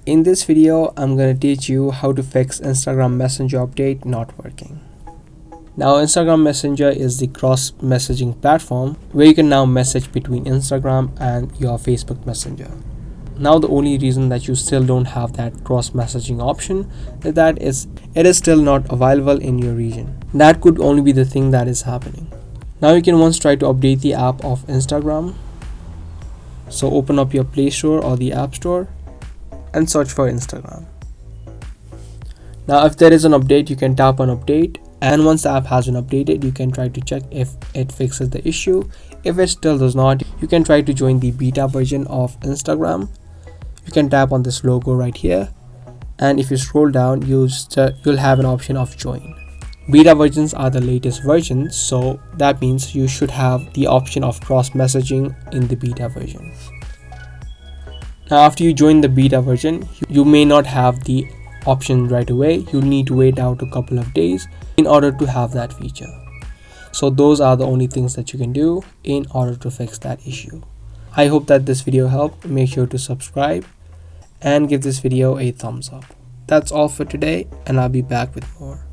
In this video, I'm going to teach you how to fix Instagram Messenger update not working. Now, Instagram Messenger is the cross messaging platform where you can now message between Instagram and your Facebook Messenger. Now, the only reason that you still don't have that cross messaging option is that it is still not available in your region. That could only be the thing that is happening. Now, you can once try to update the app of Instagram. So open up your Play Store or the App Store and search for Instagram. Now, if there is an update, you can tap on update, and once the app has been updated, you can try to check if it fixes the issue. If it still does not, you can try to join the beta version of Instagram. You can tap on this logo right here, and if you scroll down, you'll have an option of join. Beta versions are the latest versions, so that means you should have the option of cross messaging in the beta version. Now, after you join the beta version, you may not have the option right away. You'll need to wait out a couple of days in order to have that feature. So those are the only things that you can do in order to fix that issue. I hope that this video helped. Make sure to subscribe and give this video a thumbs up. That's all for today, and I'll be back with more.